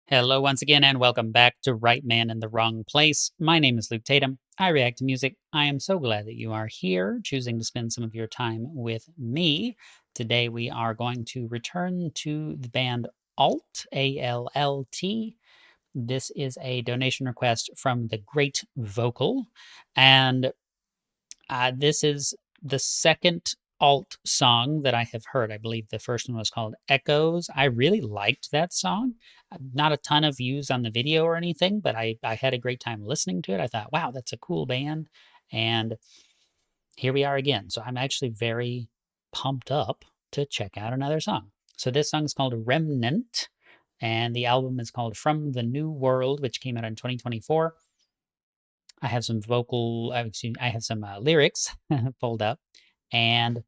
Hello, once again, and welcome back to Right Man in the Wrong Place. My name is Luke Tatum. I react to music. I am so glad that you are here, choosing to spend some of your time with me. Today, we are going to return to the band Allt, A-L-L-T. This is a donation request from the Great Vocal, and this is the second Allt song that I have heard. I believe the first one was called Echoes. I really liked that song. Not a ton of views on the video or anything, but I had a great time listening to it. I thought, wow, that's a cool band. And here we are again. So I'm actually very pumped up to check out another song. So this song is called Remnant, and the album is called From the New World, which came out in 2024. I have some I have some lyrics pulled up, and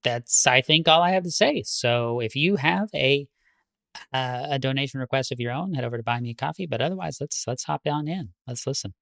that's, I think, all I have to say. So if you have a donation request of your own, head over to Buy Me a Coffee. But otherwise, let's hop on in. Let's listen.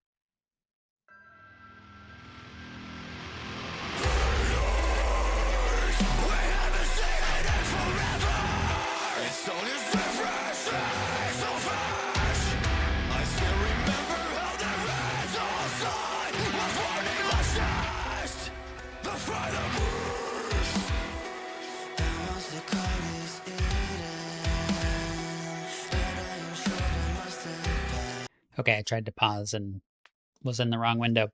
Okay, I tried to pause and was in the wrong window.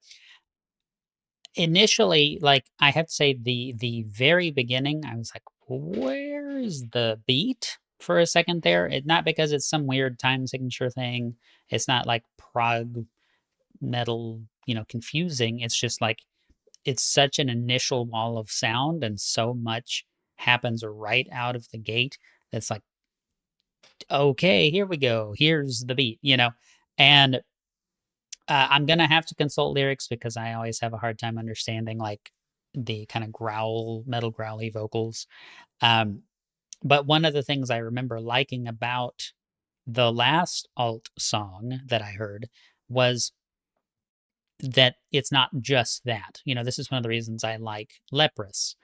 Initially, like, I have to say the very beginning, I was like, where is the beat for a second there? Not because it's some weird time signature thing. It's not like prog metal, confusing. It's just like it's such an initial wall of sound and so much happens right out of the gate that's like, okay, here we go. Here's the beat. And I'm gonna have to consult lyrics because I always have a hard time understanding like the kind of metal growly vocals. Um, but one of the things I remember liking about the last Allt song that I heard was that it's not just that. This is one of the reasons I like Leprous.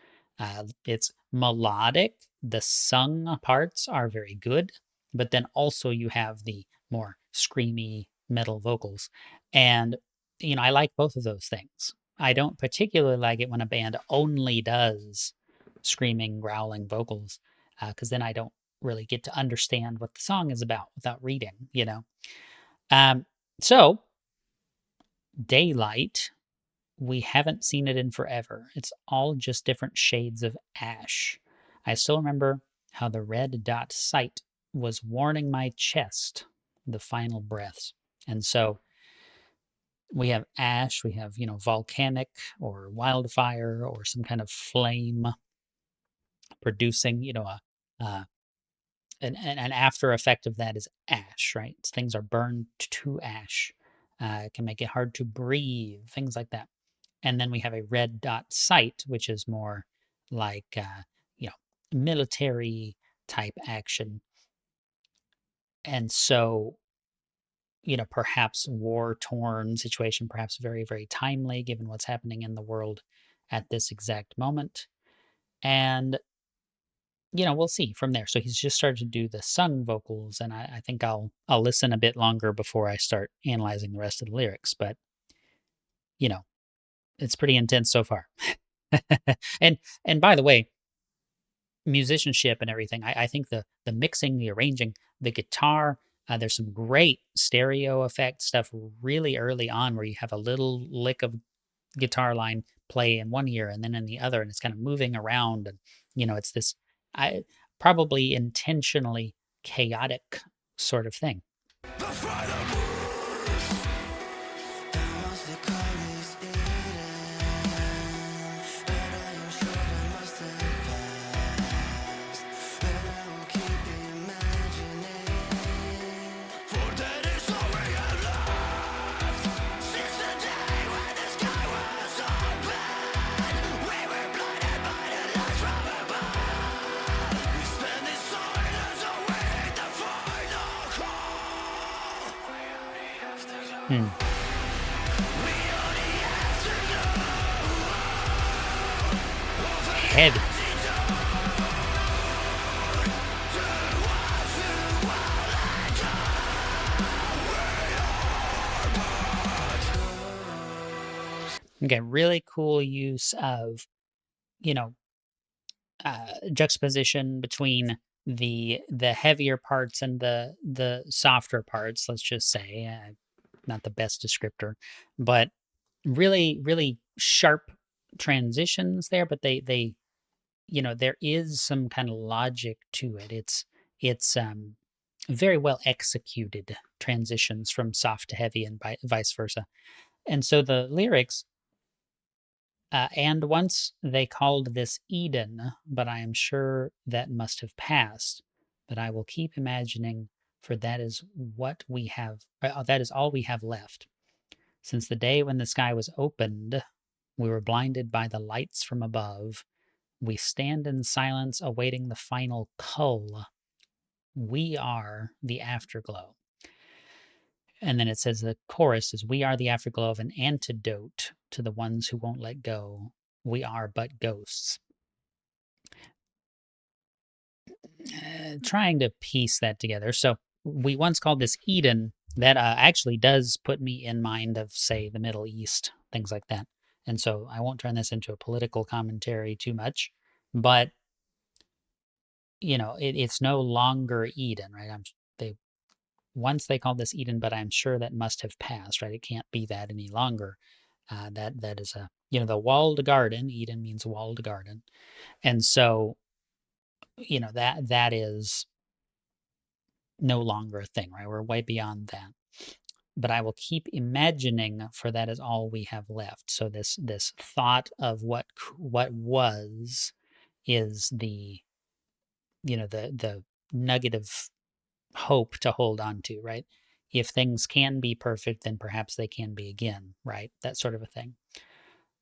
It's melodic. The sung parts are very good, but then also you have the more screamy metal vocals. And, I like both of those things. I don't particularly like it when a band only does screaming, growling vocals, because then I don't really get to understand what the song is about without reading. Um, so, Daylight, we haven't seen it in forever. It's all just different shades of ash. I still remember how the red dot sight was warning my chest, the final breaths. And so we have ash, we have, volcanic or wildfire or some kind of flame producing, an after effect of that is ash, right? Things are burned to ash. It can make it hard to breathe, things like that. And then we have a red dot sight, which is more like, military type action. And so, perhaps war-torn situation, perhaps very, very timely given what's happening in the world at this exact moment. And, we'll see from there. So he's just started to do the sung vocals, and I think I'll listen a bit longer before I start analyzing the rest of the lyrics. But, it's pretty intense so far. and by the way, musicianship and everything, I think the mixing, the arranging, the guitar, there's some great stereo effect stuff really early on where you have a little lick of guitar line play in one ear and then in the other, and it's kind of moving around, and it's this probably intentionally chaotic sort of thing. Heavy. Okay, really cool use of, you know, juxtaposition between the heavier parts and the softer parts. Let's just say, not the best descriptor, but really sharp transitions there. But they there is some kind of logic to it. It's very well executed transitions from soft to heavy and vice versa. And so the lyrics, and once they called this Eden, but I am sure that must have passed. But I will keep imagining, for that is what we have, that is all we have left. Since the day when the sky was opened, we were blinded by the lights from above. We stand in silence awaiting the final cull. We are the afterglow. And then it says the chorus is, we are the afterglow of an antidote to the ones who won't let go. We are but ghosts. Trying to piece that together. So we once called this Eden. That actually does put me in mind of, say, the Middle East, things like that. And so I won't turn this into a political commentary too much, but it's no longer Eden, right? They once they called this Eden, but I'm sure that must have passed, right? It can't be that any longer. That is the walled garden. Eden means walled garden, and so that is no longer a thing, right? We're way beyond that. But I will keep imagining, for that is all we have left. So this thought of what was is the nugget of hope to hold on to, right? If things can be perfect, then perhaps they can be again, right? That sort of a thing.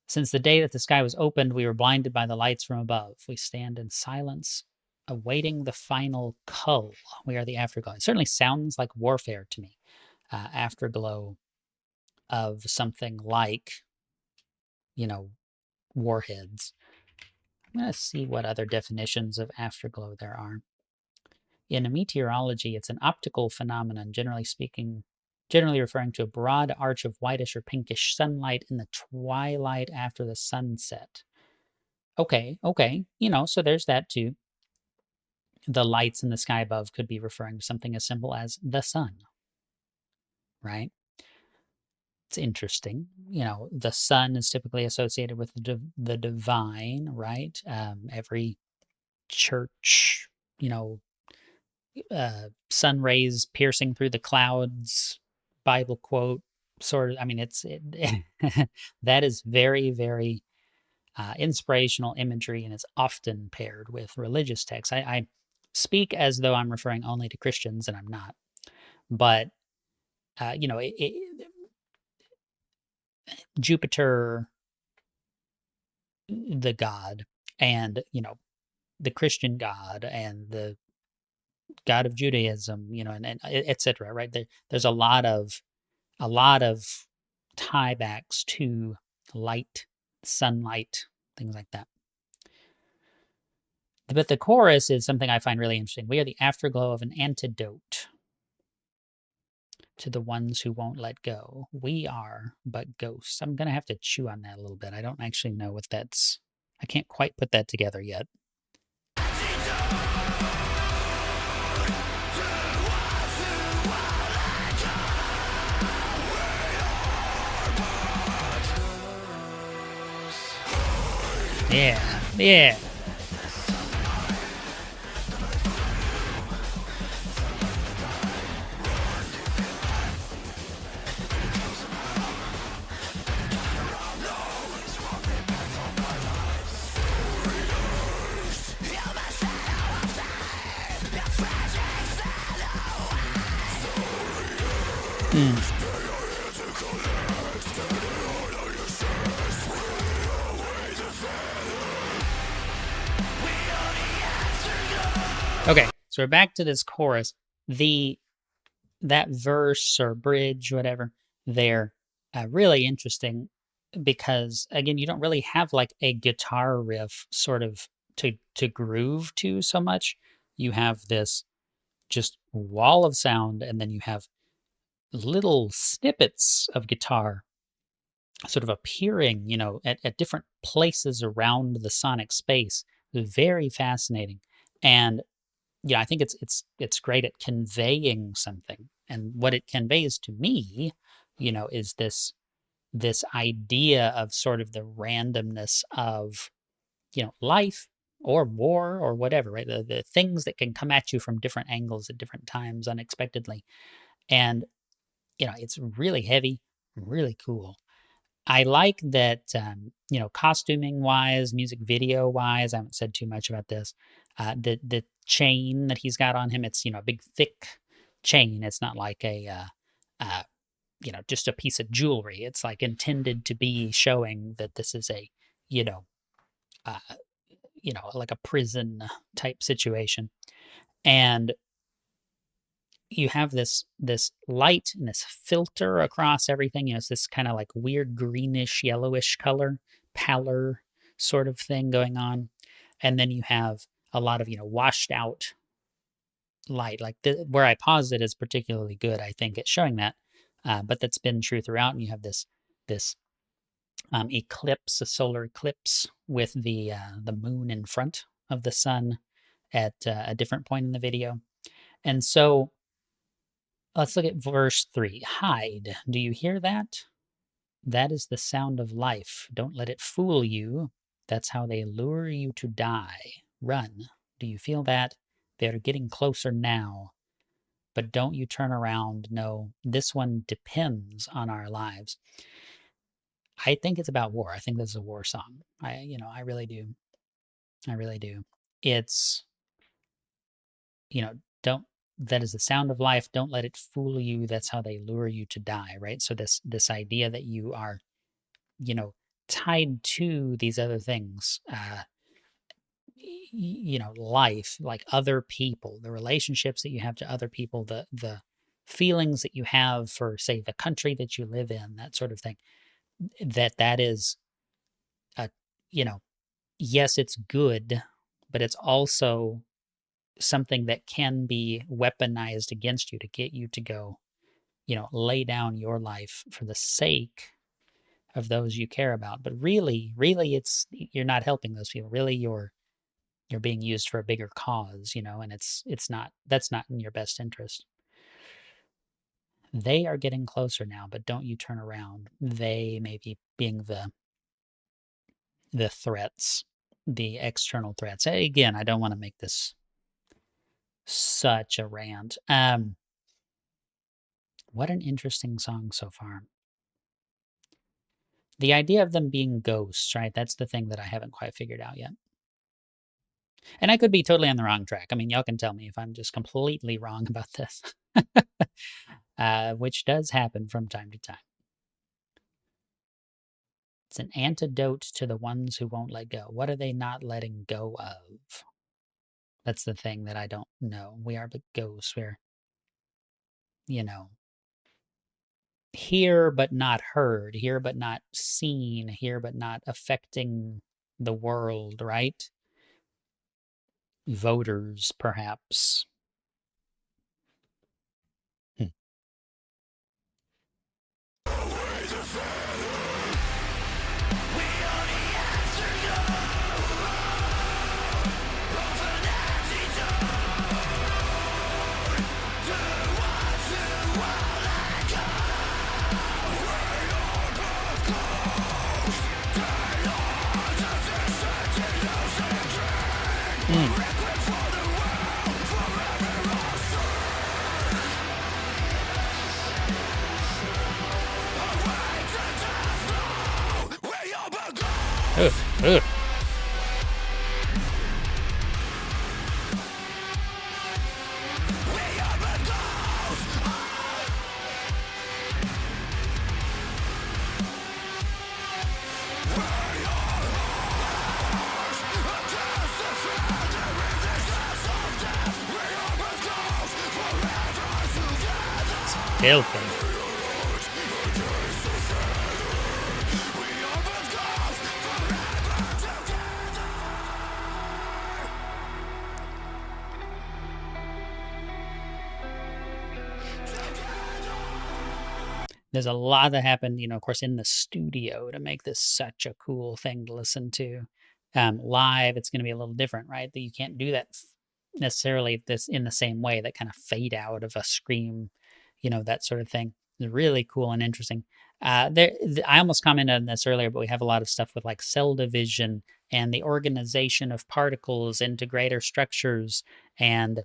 Since the day that the sky was opened, we were blinded by the lights from above. We stand in silence, awaiting the final cull. We are the afterglow. It certainly sounds like warfare to me. Afterglow of something like, warheads. I'm going to see what other definitions of afterglow there are. In meteorology, it's an optical phenomenon, generally referring to a broad arch of whitish or pinkish sunlight in the twilight after the sunset. Okay. So there's that too. The lights in the sky above could be referring to something as simple as the sun, right? It's interesting. The sun is typically associated with the divine, right? Every church, sun rays piercing through the clouds, Bible quote, sort of. I mean, that is very, very inspirational imagery, and it's often paired with religious texts. I speak as though I'm referring only to Christians, and I'm not. But Jupiter, the god, and the Christian God, and the God of Judaism, and etc. Right there's a lot of tiebacks to light, sunlight, things like that. But the chorus is something I find really interesting. We are the afterglow of an antidote to the ones who won't let go. We are but ghosts. I'm going to have to chew on that a little bit. I don't actually know what that's. I can't quite put that together yet. Yeah. Okay, so we're back to this chorus. That verse or bridge, whatever, they're really interesting because, again, you don't really have like a guitar riff sort of to groove to so much. You have this just wall of sound, and then you have little snippets of guitar sort of appearing, at different places around the sonic space. Very fascinating. And yeah, I think it's great at conveying something. And what it conveys to me, is this idea of sort of the randomness of, life or war or whatever, right? The things that can come at you from different angles at different times unexpectedly. And, it's really heavy, really cool. I like that, costuming wise, music video wise, I haven't said too much about this. The chain that he's got on him, it's, a big thick chain. It's not like uh, just a piece of jewelry. It's like intended to be showing that this is a, you know, uh, like a prison type situation. And you have this light and this filter across everything. It's this kind of like weird greenish, yellowish color, pallor sort of thing going on. And then you have a lot of, washed out light. Like where I paused it is particularly good, I think, at showing that. But that's been true throughout. And you have this eclipse, a solar eclipse with the moon in front of the sun at a different point in the video. And so let's look at verse 3. Hide. Do you hear that? That is the sound of life. Don't let it fool you. That's how they lure you to die. Run. Do you feel that? They're getting closer now. But don't you turn around. No, this one depends on our lives. I think it's about war. I think this is a war song. I really do. I really do. It's, don't, that is the sound of life. Don't let it fool you. That's how they lure you to die, right? So this idea that you are, tied to these other things, life, like other people, the relationships that you have to other people, the feelings that you have for, say, the country that you live in, that sort of thing. That is a, yes, it's good, but it's also something that can be weaponized against you to get you to go, lay down your life for the sake of those you care about. But really you're not helping those people. Really you're being used for a bigger cause, and that's not in your best interest. They are getting closer now, but don't you turn around. They may be being the threats, the external threats. Again, I don't want to make this such a rant. What an interesting song so far. The idea of them being ghosts, right? That's the thing that I haven't quite figured out yet. And I could be totally on the wrong track. I mean, y'all can tell me if I'm just completely wrong about this, which does happen from time to time. It's an antidote to the ones who won't let go. What are they not letting go of? That's the thing that I don't know. We are but ghosts. We're, here but not heard, here but not seen, here but not affecting the world, right? Voters, perhaps. Hmm. Ugh. Filthy. There's a lot that happened, of course, in the studio to make this such a cool thing to listen to. Live, it's going to be a little different, right? That you can't do that necessarily this in the same way. That kind of fade out of a scream, that sort of thing. It's really cool and interesting. I almost commented on this earlier, but we have a lot of stuff with like cell division and the organization of particles into greater structures, and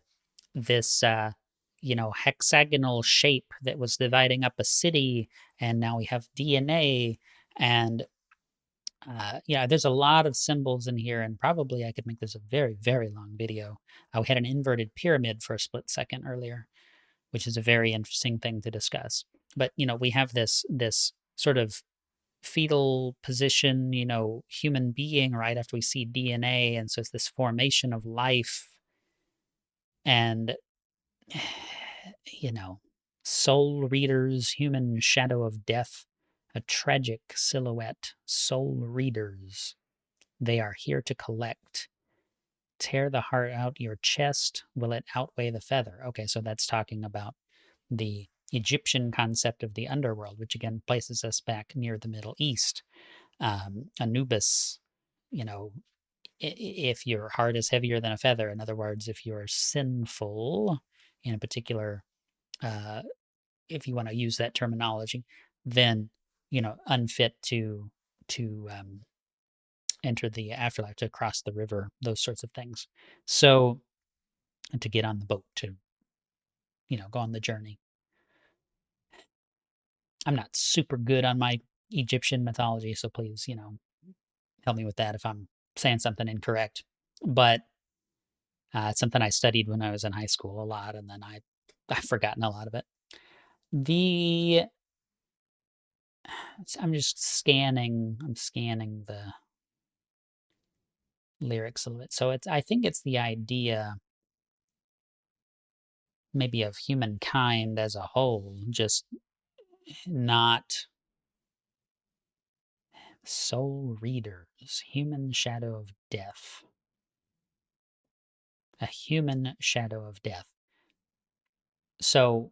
this hexagonal shape that was dividing up a city, and now we have DNA, and there's a lot of symbols in here, and probably I could make this a very, very long video. We had an inverted pyramid for a split second earlier, which is a very interesting thing to discuss. But we have this sort of fetal position, human being right after we see DNA, and so it's this formation of life, and soul readers, human shadow of death, a tragic silhouette, soul readers. They are here to collect. Tear the heart out your chest. Will it outweigh the feather? Okay, so that's talking about the Egyptian concept of the underworld, which again places us back near the Middle East. Anubis, if your heart is heavier than a feather, in other words, if you're sinful in a particular if you want to use that terminology, then unfit to enter the afterlife, to cross the river, those sorts of things. So, and to get on the boat, to go on the journey. I'm not super good on my Egyptian mythology, so please, help me with that if I'm saying something incorrect. But it's something I studied when I was in high school a lot, and then I've forgotten a lot of it. I'm just scanning. I'm scanning the lyrics a little bit. So I think it's the idea maybe of humankind as a whole, just not soul readers, human shadow of death. A human shadow of death. So,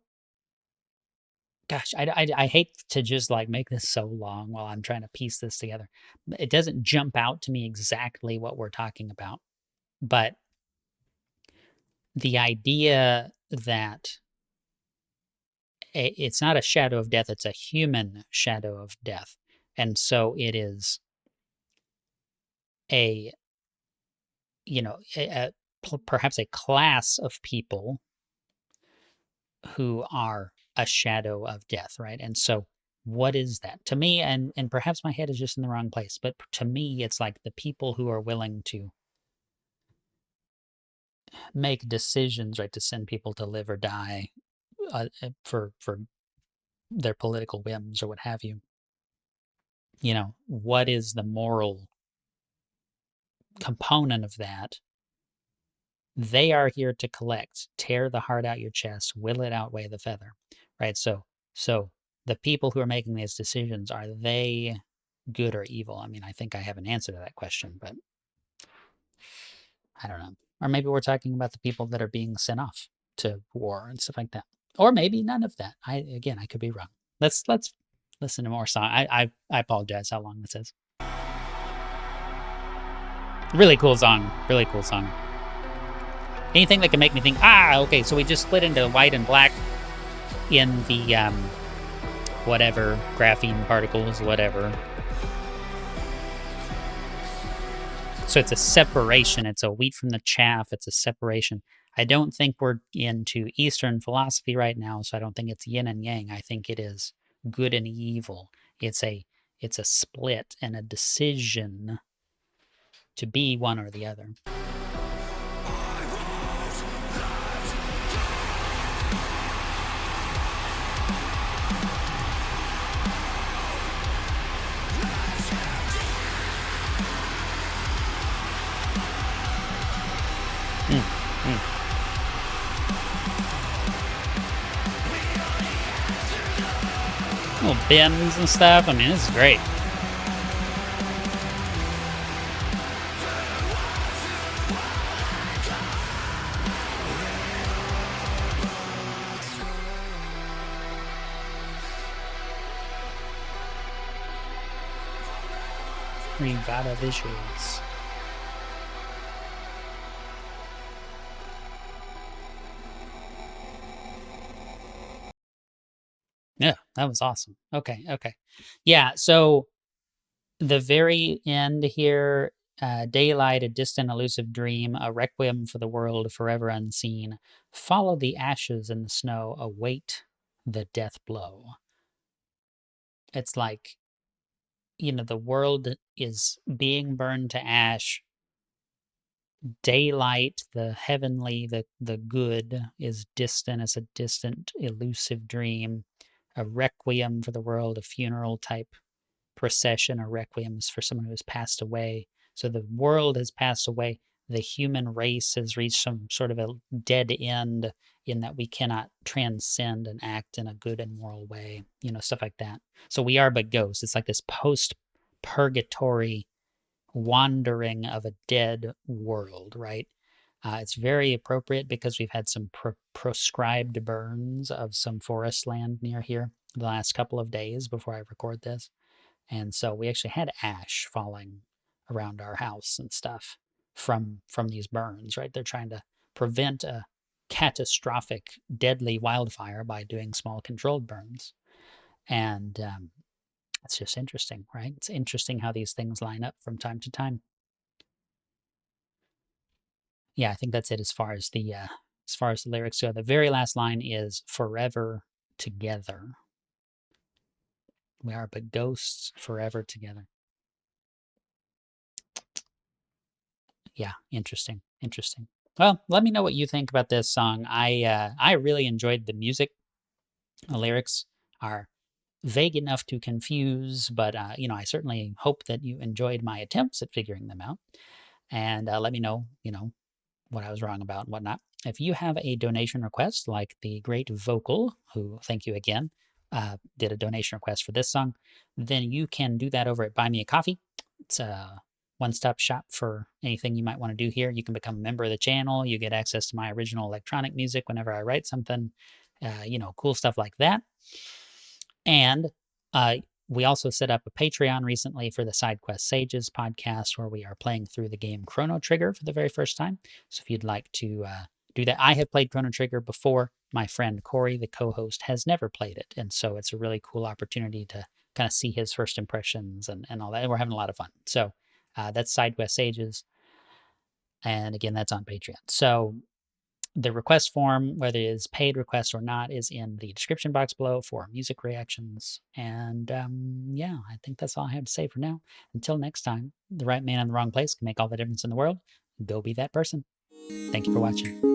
gosh, I hate to just like make this so long while I'm trying to piece this together. It doesn't jump out to me exactly what we're talking about, but the idea that it's not a shadow of death, it's a human shadow of death. And so it is perhaps a class of people who are a shadow of death, right? And so what is that? To me, and perhaps my head is just in the wrong place, but to me, it's like the people who are willing to make decisions, right, to send people to live or die for their political whims or what have you. What is the moral component of that? They are here to collect. Tear the heart out your chest. Will it outweigh the feather? Right? So the people who are making these decisions, are they good or evil? I mean, I think I have an answer to that question, but I don't know. Or maybe we're talking about the people that are being sent off to war and stuff like that. Or maybe none of that. I could be wrong. Let's listen to more song. I apologize how long this is. Really cool song. Really cool song. Anything that can make me think, okay, so we just split into white and black in the whatever, graphene particles, whatever. So it's a separation. It's a wheat from the chaff. It's a separation. I don't think we're into Eastern philosophy right now, so I don't think it's yin and yang. I think it is good and evil. It's a split and a decision to be one or the other. Little bends and stuff. I mean, this is great. Rivada visuals. Yeah, that was awesome. Okay, okay. Yeah, so the very end here, daylight, a distant elusive dream, a requiem for the world forever unseen. Follow the ashes in the snow, await the death blow. It's like, the world is being burned to ash. Daylight, the heavenly, the good is distant. It's a distant, elusive dream. A requiem for the world, a funeral type procession or requiems for someone who has passed away. So the world has passed away. The human race has reached some sort of a dead end in that we cannot transcend and act in a good and moral way, stuff like that. So we are but ghosts. It's like this post purgatory wandering of a dead world, right? It's very appropriate because we've had some proscribed burns of some forest land near here the last couple of days before I record this. And so we actually had ash falling around our house and stuff from these burns, right? They're trying to prevent a catastrophic, deadly wildfire by doing small controlled burns. And it's just interesting, right? It's interesting how these things line up from time to time. Yeah, I think that's it as far as the lyrics go. The very last line is forever together. We are but ghosts forever together. Yeah, interesting, interesting. Well, let me know what you think about this song. I really enjoyed the music. The lyrics are vague enough to confuse, but I certainly hope that you enjoyed my attempts at figuring them out. And let me know, what I was wrong about and whatnot. If you have a donation request, like the great Vocal, who, thank you again, did a donation request for this song, then you can do that over at Buy Me a Coffee. It's a one-stop shop for anything you might want to do here. You can become a member of the channel. You get access to my original electronic music whenever I write something, cool stuff like that. And uh, we also set up a Patreon recently for the Side Quest Sages podcast, where we are playing through the game Chrono Trigger for the very first time. So if you'd like to do that, I have played Chrono Trigger before. My friend Corey, the co-host, has never played it, and so it's a really cool opportunity to kind of see his first impressions and all that. And we're having a lot of fun. So that's Side Quest Sages, and again, that's on Patreon. So the request form, whether it is paid request or not, is in the description box below for music reactions. And yeah, I think that's all I have to say for now. Until next time, the right man in the wrong place can make all the difference in the world. Go be that person. Thank you for watching.